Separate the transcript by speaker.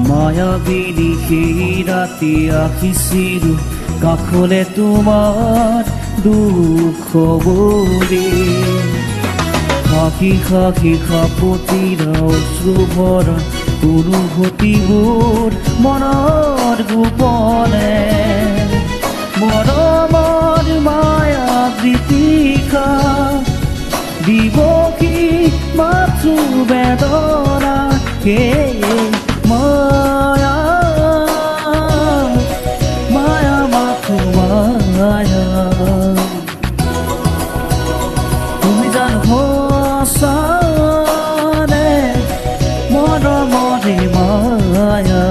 Speaker 1: মায়াবিনী সেই ৰাতি আহিছিলো কাষলে তোমাৰ দুখ বুলি সাক্ষী সাক্ষী সাপতিৰ অশ্ৰু ভৰা অনুভূতিবোৰ মনত গোপনে মৰমৰ মায়া প্ৰীতিশা দিবসী মাথো বেদনা মায়া মায়া মাথো মায়া তুমি জানো সঁচানে মৰমৰে মায়া